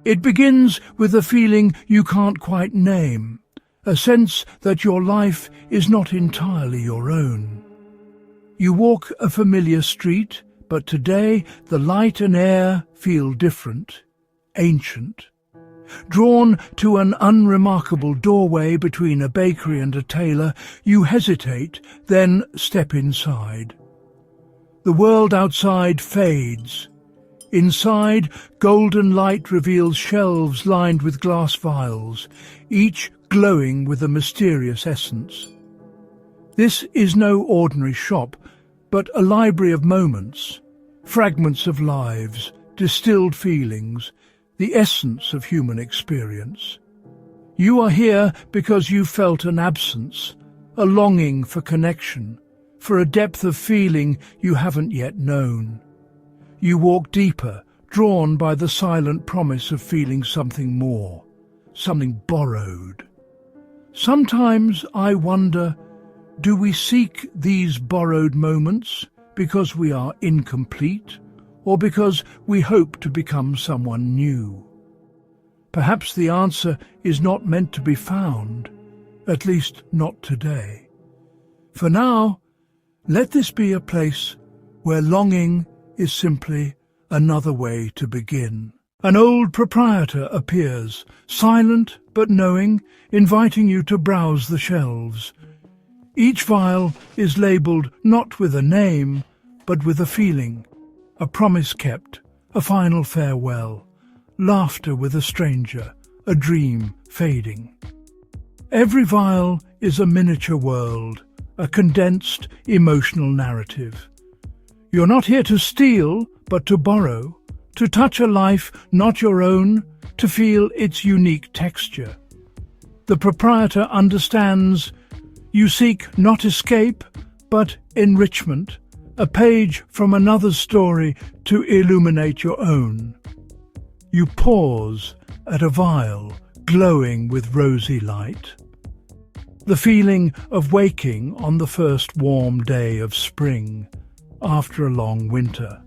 It begins with a feeling you can't quite name, a sense that your life is not entirely your own. You walk a familiar street, but today the light and air feel different, ancient. Drawn to an unremarkable doorway between a bakery and a tailor, you hesitate, then step inside. The world outside fades. Inside, golden light reveals shelves lined with glass vials, each glowing with a mysterious essence. This is no ordinary shop, but a library of moments, fragments of lives, distilled feelings, the essence of human experience. You are here because you felt an absence, a longing for connection, for a depth of feeling you haven't yet known. You walk deeper, drawn by the silent promise of feeling something more, something borrowed. Sometimes I wonder, do we seek these borrowed moments because we are incomplete, or because we hope to become someone new? Perhaps the answer is not meant to be found, at least not today. For now, let this be a place where longing is simply another way to begin. An old proprietor appears, silent but knowing, inviting you to browse the shelves. Each vial is labelled not with a name, but with a feeling, a promise kept, a final farewell, laughter with a stranger, a dream fading. Every vial is a miniature world, a condensed emotional narrative. You're not here to steal, but to borrow, to touch a life not your own, to feel its unique texture. The proprietor understands you seek not escape, but enrichment, a page from another's story to illuminate your own. You pause at a vial glowing with rosy light. The feeling of waking on the first warm day of spring after a long winter.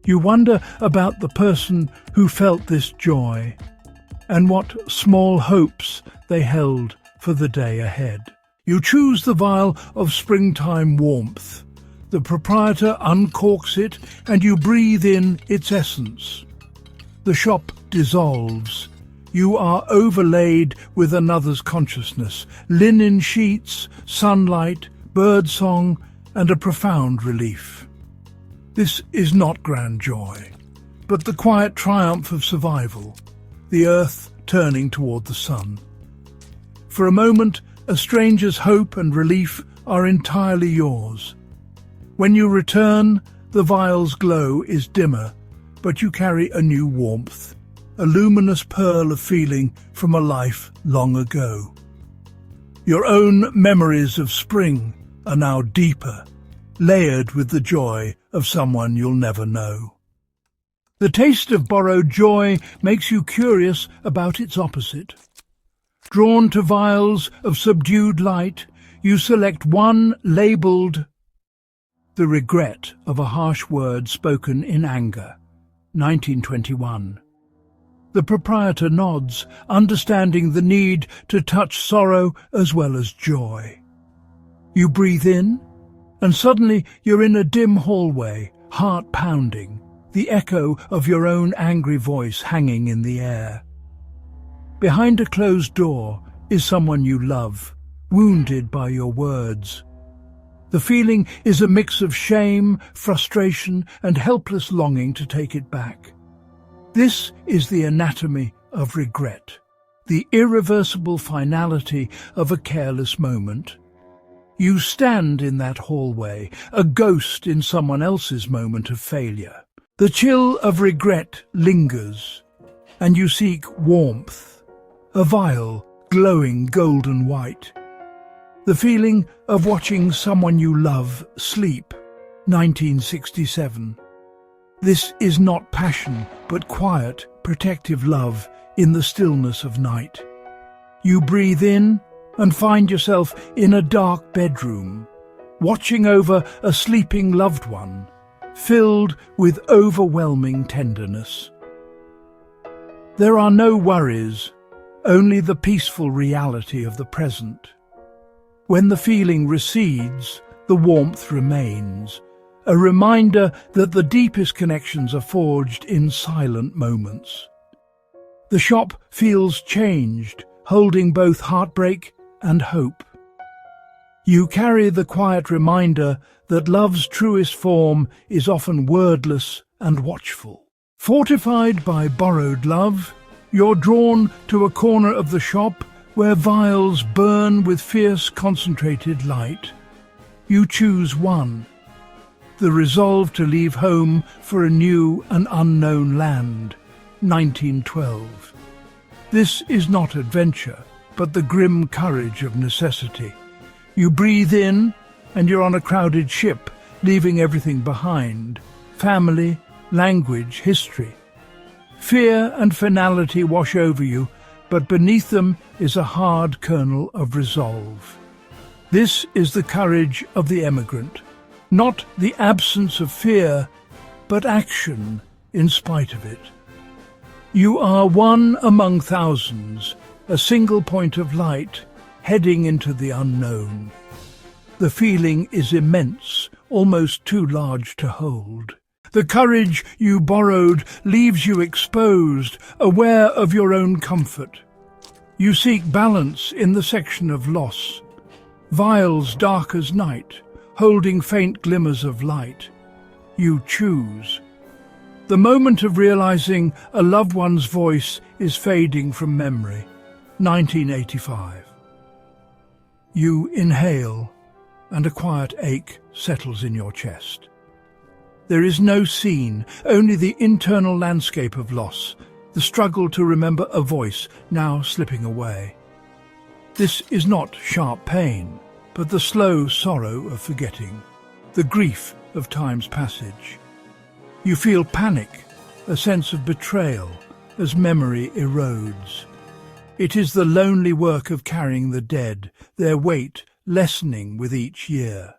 You wonder about the person who felt this joy and what small hopes they held for the day ahead. You choose the vial of springtime warmth. The proprietor uncorks it and you breathe in its essence. The shop dissolves. You are overlaid with another's consciousness, linen sheets, sunlight, birdsong, and a profound relief. This is not grand joy, but the quiet triumph of survival, the earth turning toward the sun. For a moment, a stranger's hope and relief are entirely yours. When you return, the vial's glow is dimmer, but you carry a new warmth, a luminous pearl of feeling from a life long ago. Your own memories of spring are now deeper, layered with the joy of someone you'll never know. The taste of borrowed joy makes you curious about its opposite. Drawn to vials of subdued light, you select one labelled "The Regret of a Harsh Word Spoken in Anger, 1921. The proprietor nods, understanding the need to touch sorrow as well as joy. You breathe in, and suddenly you're in a dim hallway, heart pounding, the echo of your own angry voice hanging in the air. Behind a closed door is someone you love, wounded by your words. The feeling is a mix of shame, frustration, and helpless longing to take it back. This is the anatomy of regret, the irreversible finality of a careless moment. You stand in that hallway, a ghost in someone else's moment of failure. The chill of regret lingers, and you seek warmth, a vial glowing golden white. The feeling of watching someone you love sleep, 1967. This is not passion, but quiet, protective love in the stillness of night. You breathe in and find yourself in a dark bedroom, watching over a sleeping loved one, filled with overwhelming tenderness. There are no worries, only the peaceful reality of the present. When the feeling recedes, the warmth remains, a reminder that the deepest connections are forged in silent moments. The shop feels changed, holding both heartbreak and hope. You carry the quiet reminder that love's truest form is often wordless and watchful. Fortified by borrowed love, you're drawn to a corner of the shop where vials burn with fierce concentrated light. You choose one, the resolve to leave home for a new and unknown land, 1912. This is not adventure, but the grim courage of necessity. You breathe in, and you're on a crowded ship, leaving everything behind: family, language, history. Fear and finality wash over you, but beneath them is a hard kernel of resolve. This is the courage of the emigrant, not the absence of fear, but action in spite of it. You are one among thousands, a single point of light, heading into the unknown. The feeling is immense, almost too large to hold. The courage you borrowed leaves you exposed, aware of your own comfort. You seek balance in the section of loss. Vials dark as night, holding faint glimmers of light. You choose. The moment of realizing a loved one's voice is fading from memory, 1985. You inhale, and a quiet ache settles in your chest. There is no scene, only the internal landscape of loss, the struggle to remember a voice now slipping away. This is not sharp pain, but the slow sorrow of forgetting, the grief of time's passage. You feel panic, a sense of betrayal, as memory erodes. It is the lonely work of carrying the dead, their weight lessening with each year.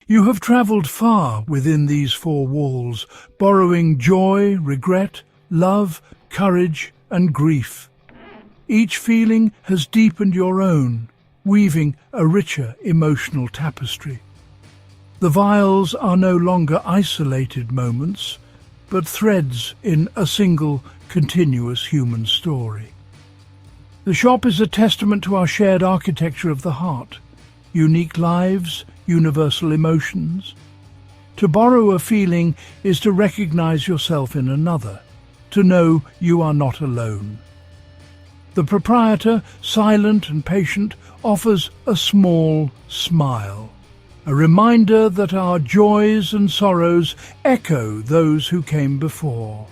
You have travelled far within these four walls, borrowing joy, regret, love, courage, and grief. Each feeling has deepened your own, weaving a richer emotional tapestry. The vials are no longer isolated moments, but threads in a single, continuous human story. The shop is a testament to our shared architecture of the heart, unique lives, universal emotions. To borrow a feeling is to recognize yourself in another, to know you are not alone. The proprietor, silent and patient, offers a small smile, a reminder that our joys and sorrows echo those who came before.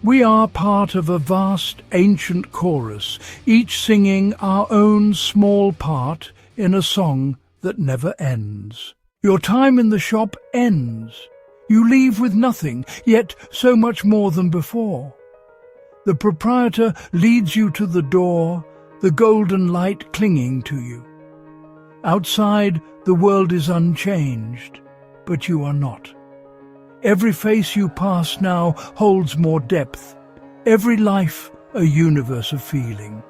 We are part of a vast, ancient chorus, each singing our own small part in a song that never ends. Your time in the shop ends. You leave with nothing, yet so much more than before. The proprietor leads you to the door, the golden light clinging to you. Outside, the world is unchanged, but you are not. Every face you pass now holds more depth, every life a universe of feeling.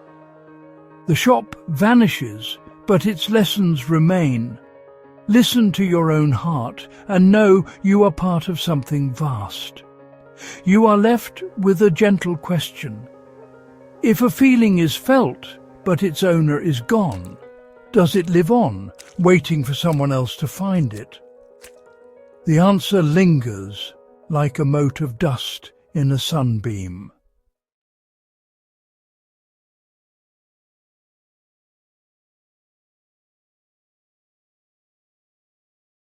The shop vanishes, but its lessons remain. Listen to your own heart and know you are part of something vast. You are left with a gentle question. If a feeling is felt, but its owner is gone, does it live on, waiting for someone else to find it? The answer lingers, like a mote of dust in a sunbeam.